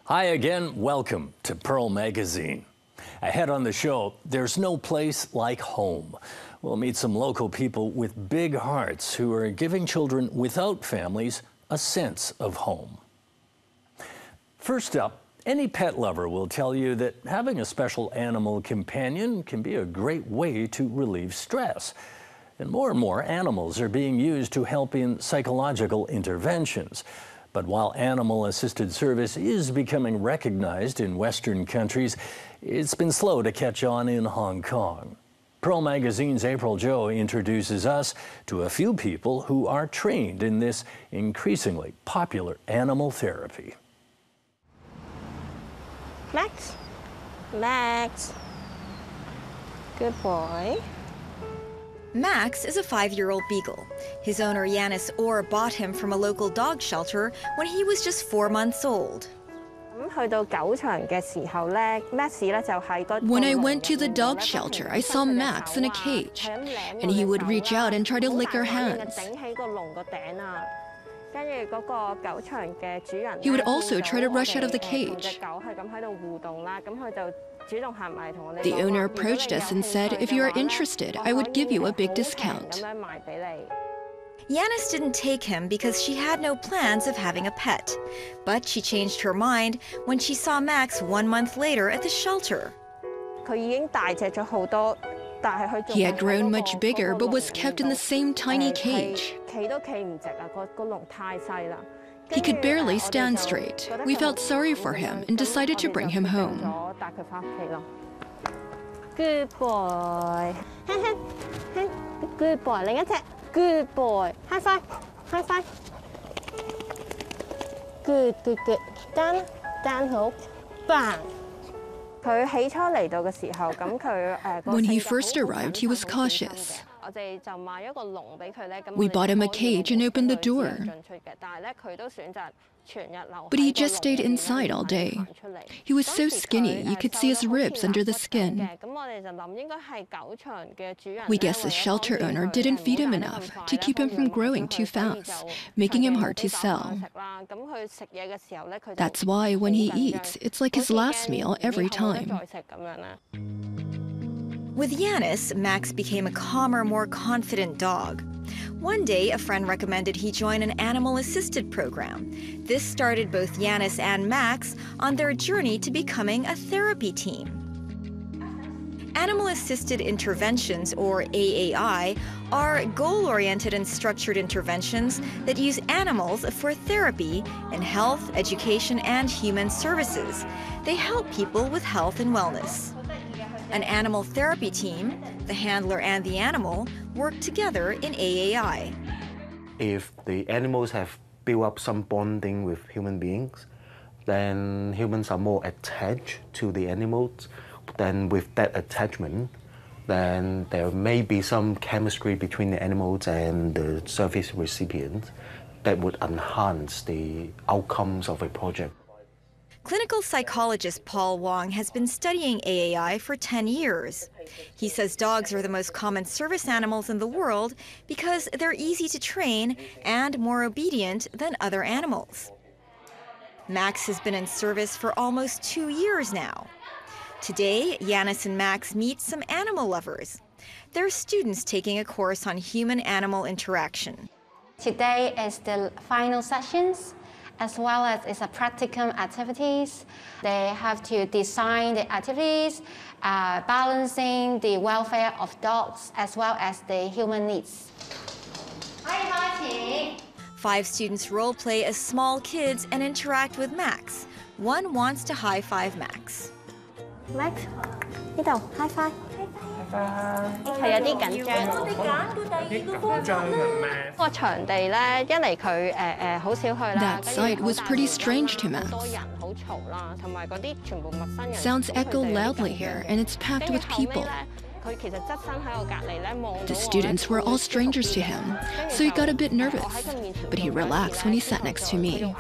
Hi again, welcome to Pearl Magazine. Ahead on the show, there's no place like home. We'll meet some local people with big hearts who are giving children without families a sense of home. First up, any pet lover will tell you that having a special animal companion can be a great way to relieve stress. And more animals are being used to help in psychological interventions. But while animal-assisted service is becoming recognized in Western countries, it's been slow to catch on in Hong Kong. Pearl Magazine's April Zhou introduces us to a few people who are trained in this increasingly popular animal therapy. Max. Max. Good boy. Max is a 5-year-old beagle. His owner Yanis Orr bought him from a local dog shelter when he was just 4 months old. When I went to the dog shelter, I saw Max in a cage, and he would reach out and try to lick our hands. He would also try to rush out of the cage. The owner approached us and said, "If you are interested, I would give you a big discount." Yanis didn't take him because she had no plans of having a pet. But she changed her mind when she saw Max 1 month later at the shelter. He had grown much bigger but was kept in the same tiny cage. He could barely stand straight. We felt sorry for him and decided to bring him home. Good boy. Good boy. Good boy. High five. High five. Good. Down. Hook. Bang. When he first arrived, he was cautious. We bought him a cage and opened the door. But he just stayed inside all day. He was so skinny, you could see his ribs under the skin. We guess the shelter owner didn't feed him enough to keep him from growing too fast, making him hard to sell. That's why when he eats, it's like his last meal every time. With Yanis, Max became a calmer, more confident dog. One day, a friend recommended he join an animal-assisted program. This started both Yanis and Max on their journey to becoming a therapy team. Animal-assisted interventions, or AAI, are goal-oriented and structured interventions that use animals for therapy in health, education, and human services. They help people with health and wellness. An animal therapy team, the handler and the animal, work together in AAI. If the animals have built up some bonding with human beings, then humans are more attached to the animals. Then with that attachment, then there may be some chemistry between the animals and the service recipient that would enhance the outcomes of a project. Clinical psychologist Paul Wong has been studying AAI for 10 years. He says dogs are the most common service animals in the world because they're easy to train and more obedient than other animals. Max has been in service for almost 2 years now. Today, Yanis and Max meet some animal lovers. They're students taking a course on human-animal interaction. Today is the final sessions, as well as it's a practicum activities. They have to design the activities, balancing the welfare of dogs as well as the human needs. 5 students role-play as small kids and interact with Max. One wants to high-five Max. Max, 呢度 high five。佢有啲緊張。我哋揀到第2個方法啦。個場地咧，一嚟佢好少去啦。 That site was pretty strange to Max. Sounds echo loudly here, and it's packed with people. The students were all strangers to him, so he got a bit nervous, but he relaxed when he sat next to me.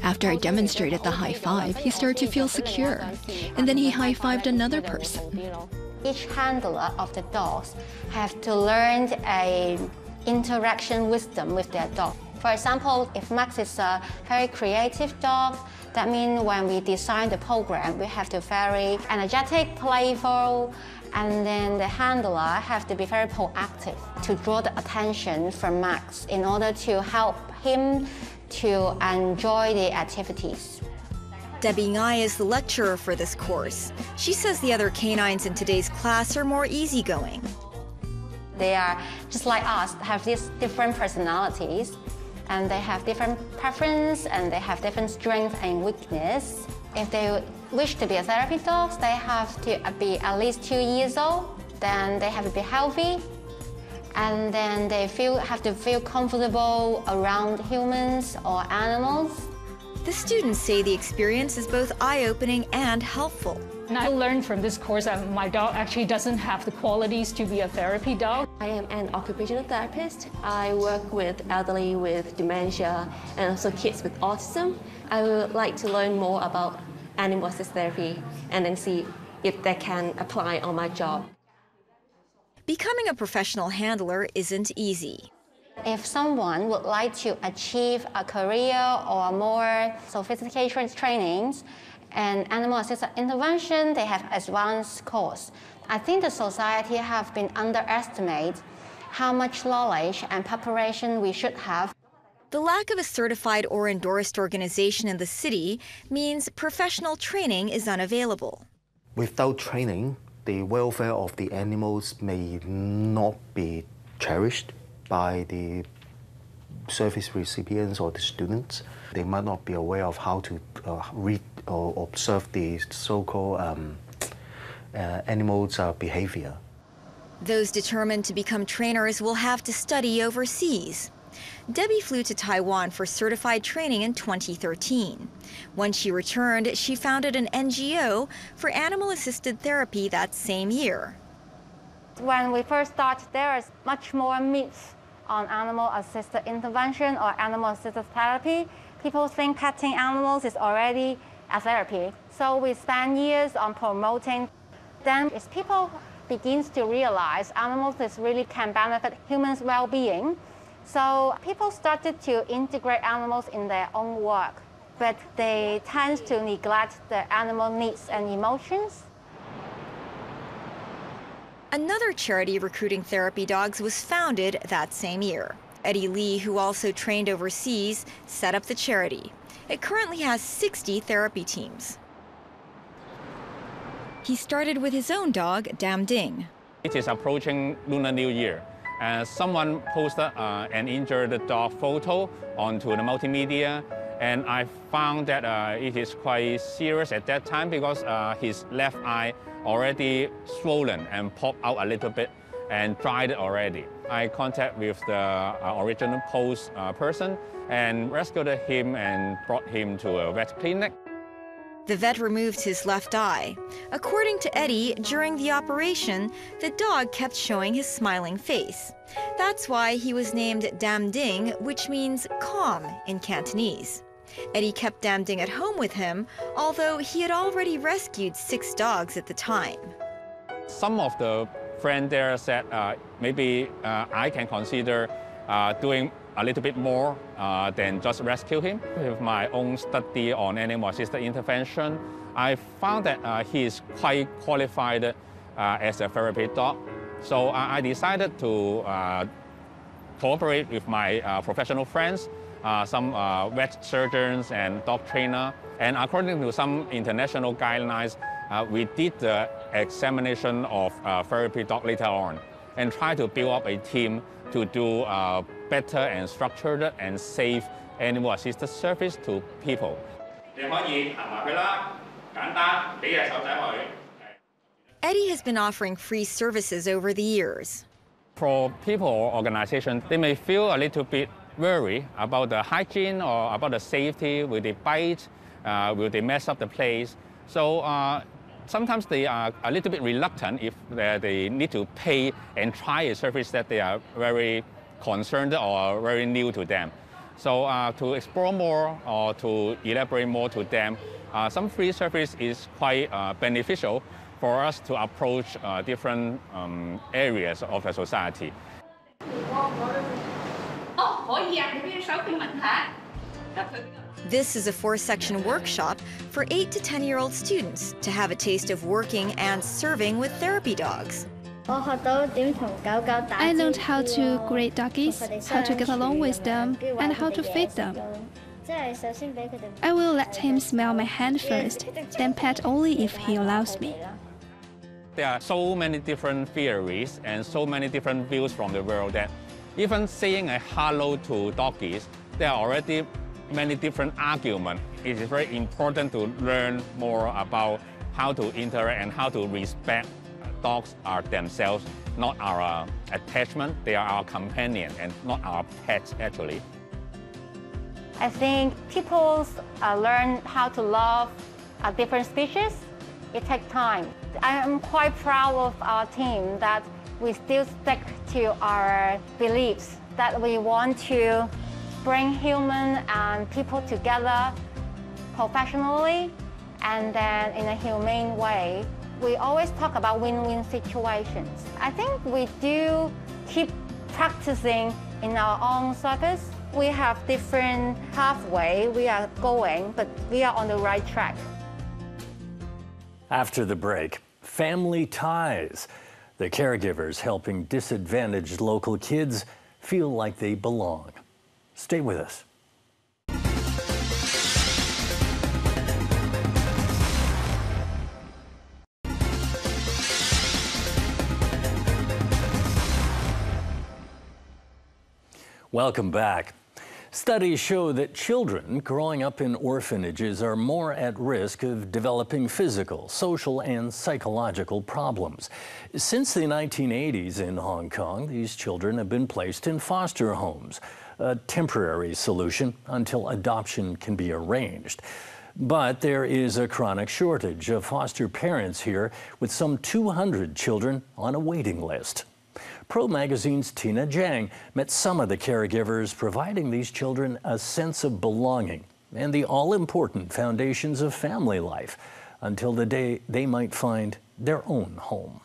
After I demonstrated the high five, he started to feel secure, and then he high-fived another person. Each handler of the dogs have to learn a interaction wisdom with their dog. For example, if Max is a very creative dog, that means when we design the program, we have to be very energetic, playful, and then the handler have to be very proactive to draw the attention from Max in order to help him to enjoy the activities. Debbie Ngai is the lecturer for this course. She says the other canines in today's class are more easygoing. They are just like us, have these different personalities, and they have different preferences, and they have different strengths and weakness. If they wish to be a therapy dogs, they have to be at least 2 years old. Then they have to be healthy, and then they have to feel comfortable around humans or animals. The students say the experience is both eye-opening and helpful. And I learned from this course that my dog actually doesn't have the qualities to be a therapy dog. I am an occupational therapist. I work with elderly with dementia and also kids with autism. I would like to learn more about animal-assisted therapy and then see if they can apply on my job. Becoming a professional handler isn't easy. If someone would like to achieve a career or more sophisticated trainings and animal-assisted intervention, they have advanced course. I think the society have been underestimated how much knowledge and preparation we should have. The lack of a certified or endorsed organization in the city means professional training is unavailable. Without training, the welfare of the animals may not be cherished by the service recipients or the students. They might not be aware of how to read or observe the so-called animals' behavior. Those determined to become trainers will have to study overseas. Debbie flew to Taiwan for certified training in 2013. When she returned, she founded an NGO for animal-assisted therapy that same year. When we first started, there is much more myths on animal-assisted intervention or animal-assisted therapy. People think petting animals is already a therapy. So we spend years on promoting. Then as people begins to realize animals really can benefit humans' well-being, so people started to integrate animals in their own work, but they tend to neglect the animal needs and emotions. Another charity recruiting therapy dogs was founded that same year. Eddie Lee, who also trained overseas, set up the charity. It currently has 60 therapy teams. He started with his own dog, Dam Ding. It is approaching Lunar New Year. Someone posted an injured dog photo onto the multimedia, and I found that it is quite serious at that time because his left eye already swollen and popped out a little bit and dried already. I contacted with the original post person and rescued him and brought him to a vet clinic. The vet removed his left eye. According to Eddie, during the operation, the dog kept showing his smiling face. That's why he was named Dam Ding, which means calm in Cantonese. Eddie kept Dam Ding at home with him, although he had already rescued 6 dogs at the time. Some of the friends there said maybe I can consider doing a little bit more than just rescue him. With my own study on animal-assisted intervention, I found that he is quite qualified as a therapy dog. So I decided to cooperate with my professional friends, some vet surgeons and dog trainer. And according to some international guidelines, we did the examination of therapy dog later on and try to build up a team to do better and structured and safe animal-assisted service to people. Eddie has been offering free services over the years. For people or organizations, they may feel a little bit worried about the hygiene or about the safety. Will they bite? Will they mess up the place? So sometimes they are a little bit reluctant if they need to pay and try a service that they are very concerned or very new to them. So to explore more or to elaborate more to them, some free service is quite beneficial for us to approach different areas of the society. This is a 4-section workshop for 8 to 10-year-old students to have a taste of working and serving with therapy dogs. I learned how to greet doggies, how to get along with them, and how to feed them. I will let him smell my hand first, then pet only if he allows me. There are so many different theories and so many different views from the world that even saying a hello to doggies, there are already many different arguments. It is very important to learn more about how to interact and how to respect. Dogs are themselves, not our attachment. They are our companion and not our pets, actually. I think people learn how to love a different species. It takes time. I am quite proud of our team that we still stick to our beliefs, that we want to bring human and people together professionally and then in a humane way. We always talk about win-win situations. I think we do keep practicing in our own service. We have different pathways we are going, but we are on the right track. After the break, family ties. The caregivers helping disadvantaged local kids feel like they belong. Stay with us. Welcome back. Studies show that children growing up in orphanages are more at risk of developing physical, social, and psychological problems. Since the 1980s in Hong Kong, these children have been placed in foster homes, a temporary solution until adoption can be arranged. But there is a chronic shortage of foster parents here, with some 200 children on a waiting list. Pro Magazine's Tina Jiang met some of the caregivers, providing these children a sense of belonging and the all-important foundations of family life until the day they might find their own home.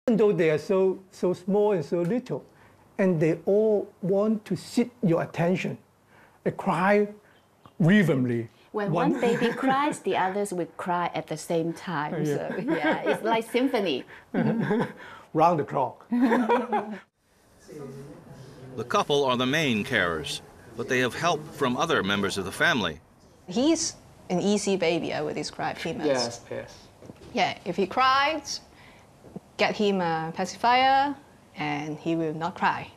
Even though they are so small and so little, and they all want to seek your attention. They cry rhythmically. When one baby cries, the others will cry at the same time. Yeah. So yeah, it's like symphony. Round the clock. The couple are the main carers, but they have help from other members of the family. He's an easy baby, I would describe him as. Yes, yes. Yeah, if he cries, get him a pacifier, and he will not cry.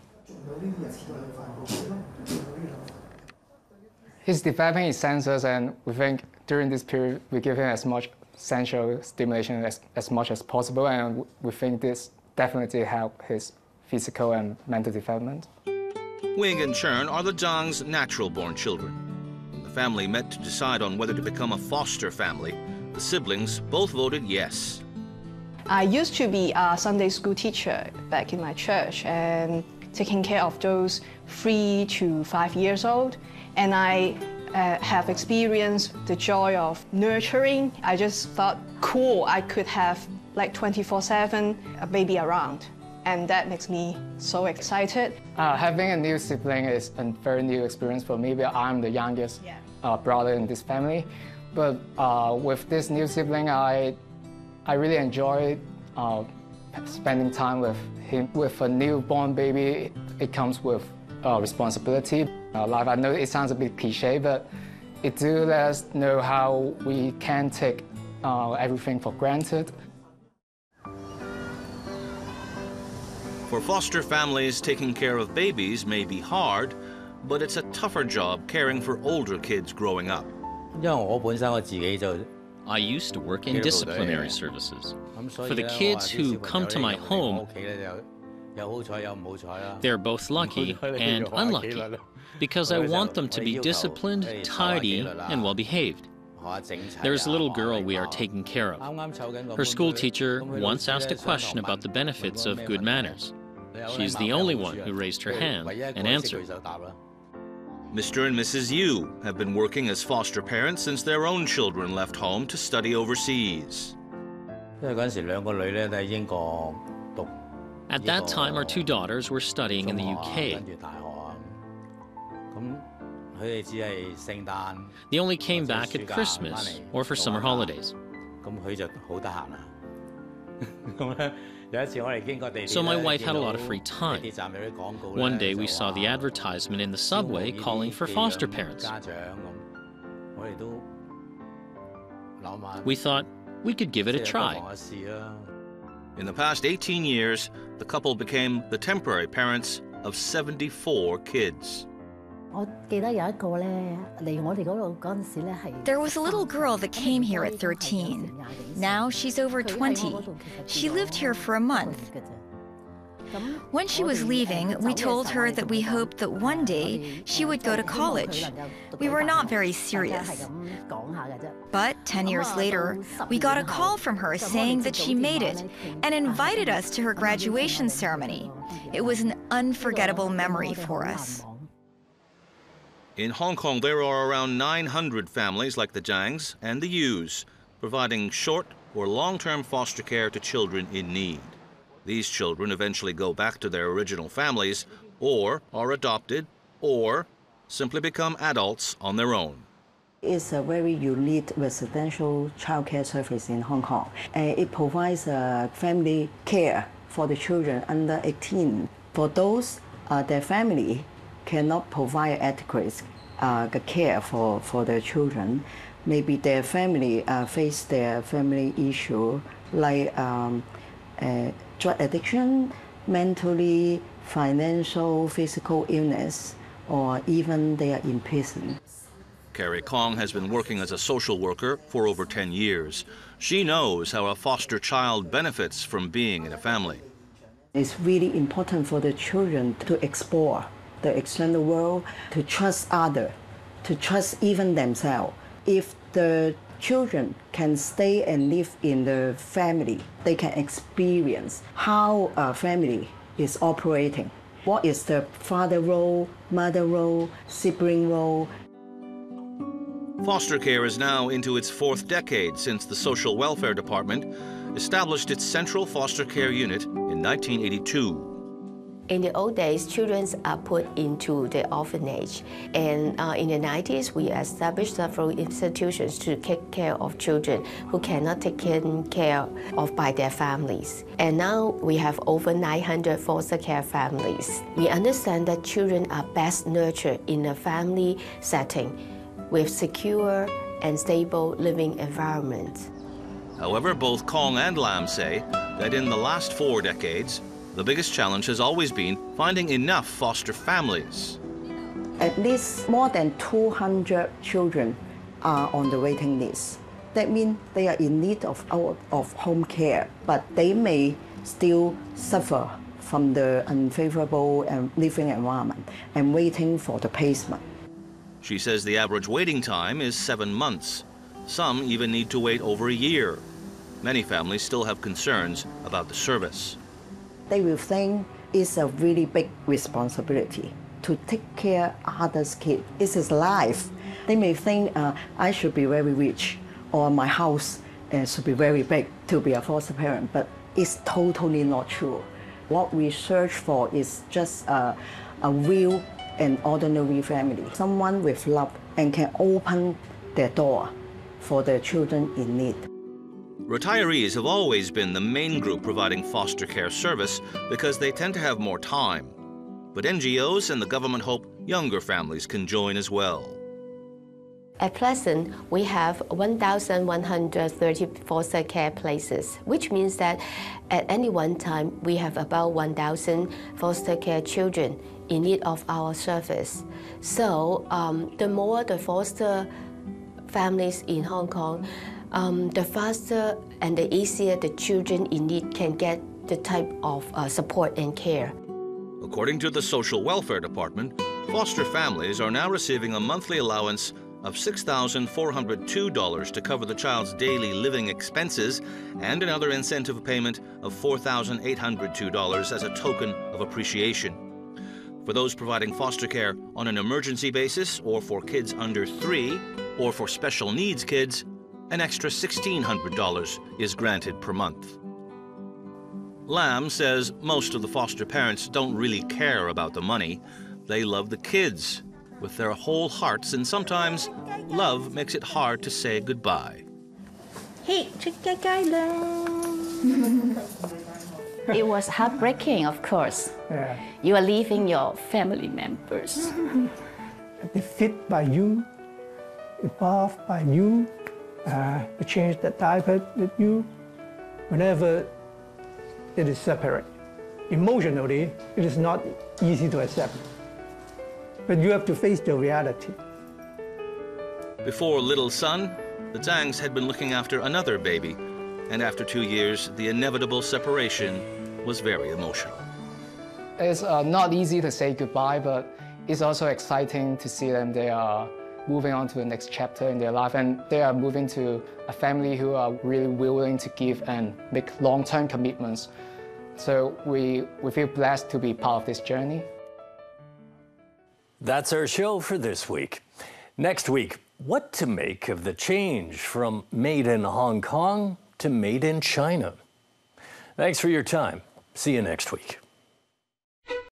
He's developing his senses, and we think during this period we give him as much sensual stimulation as much as possible, and we think this definitely help his physical and mental development. Wing and Chern are the Zhang's natural-born children. When the family met to decide on whether to become a foster family, the siblings both voted yes. I used to be a Sunday school teacher back in my church and taking care of those 3 to 5 years old, and I have experienced the joy of nurturing. I just thought, cool, I could have like 24/7 a baby around, and that makes me so excited. Having a new sibling is a very new experience for me. I'm the youngest brother in this family, but with this new sibling, I really enjoy spending time with him. With a newborn baby, it comes with responsibility. Life, I know it sounds a bit cliche, but it do let us know how we can take everything for granted. For foster families, taking care of babies may be hard, but it's a tougher job caring for older kids growing up. I used to work in disciplinary services. For the kids who come to my home, they're both lucky and unlucky because I want them to be disciplined, tidy, and well-behaved. There's a little girl we are taking care of. Her school teacher once asked a question about the benefits of good manners. She's the only one who raised her hand and answered. Mr. and Mrs. Yu have been working as foster parents since their own children left home to study overseas. At that time, our 2 daughters were studying in the UK. They only came back at Christmas or for summer holidays. So my wife had a lot of free time. One day we saw the advertisement in the subway calling for foster parents. We thought we could give it a try. In the past 18 years, the couple became the temporary parents of 74 kids. There was a little girl that came here at 13. Now she's over 20. She lived here for a month. When she was leaving, we told her that we hoped that one day she would go to college. We were not very serious. But 10 years later, we got a call from her saying that she made it and invited us to her graduation ceremony. It was an unforgettable memory for us. In Hong Kong, there are around 900 families like the Zhangs and the Yus, providing short or long-term foster care to children in need. These children eventually go back to their original families, or are adopted, or simply become adults on their own. It's a very unique residential childcare service in Hong Kong. It provides family care for the children under 18. For those, their family cannot provide adequate care for their children. Maybe their family face their family issue like drug addiction, mentally, financial, physical illness, or even they are in prison. Carrie Kong has been working as a social worker for over 10 years. She knows how a foster child benefits from being in a family. It's really important for the children to explore the external world, to trust others, to trust even themselves. If the children can stay and live in the family, they can experience how a family is operating. What is the father role, mother role, sibling role? Foster care is now into its 4th decade since the Social Welfare Department established its Central Foster Care Unit in 1982. In the old days, children are put into the orphanage, and in the 90s, we established several institutions to take care of children who cannot take care of by their families. And now we have over 900 foster care families. We understand that children are best nurtured in a family setting with secure and stable living environment. However, both Kong and Lam say that in the last 4 decades, the biggest challenge has always been finding enough foster families. At least more than 200 children are on the waiting list. That means they are in need of home care, but they may still suffer from the unfavorable living environment and waiting for the placement. She says the average waiting time is 7 months. Some even need to wait over a year. Many families still have concerns about the service. They will think it's a really big responsibility to take care of others' kids. This is life. They may think I should be very rich or my house should be very big to be a foster parent, but it's totally not true. What we search for is just a real and ordinary family, someone with love and can open their door for their children in need. Retirees have always been the main group providing foster care service because they tend to have more time. But NGOs and the government hope younger families can join as well. At present, we have 1,130 foster care places, which means that at any one time, we have about 1,000 foster care children in need of our service. So the more the foster families in Hong Kong, the faster and the easier the children in need can get the type of support and care. According to the Social Welfare Department, foster families are now receiving a monthly allowance of $6,402 to cover the child's daily living expenses and another incentive payment of $4,802 as a token of appreciation. For those providing foster care on an emergency basis or for kids under 3 or for special needs kids, an extra $1,600 is granted per month. Lam says most of the foster parents don't really care about the money. They love the kids with their whole hearts, and sometimes love makes it hard to say goodbye. Hey, it was heartbreaking, of course. Yeah. You are leaving your family members. They feed by you, they bath by you, they change the diaper with you. Whenever it is separate, emotionally, it is not easy to accept. But you have to face the reality. Before little son, the Zhangs had been looking after another baby, and after 2 years, the inevitable separation was very emotional. It's not easy to say goodbye, but it's also exciting to see them. They are moving on to the next chapter in their life, and they are moving to a family who are really willing to give and make long-term commitments. So we feel blessed to be part of this journey. That's our show for this week. Next week, what to make of the change from made in Hong Kong to made in China. Thanks for your time. See you next week.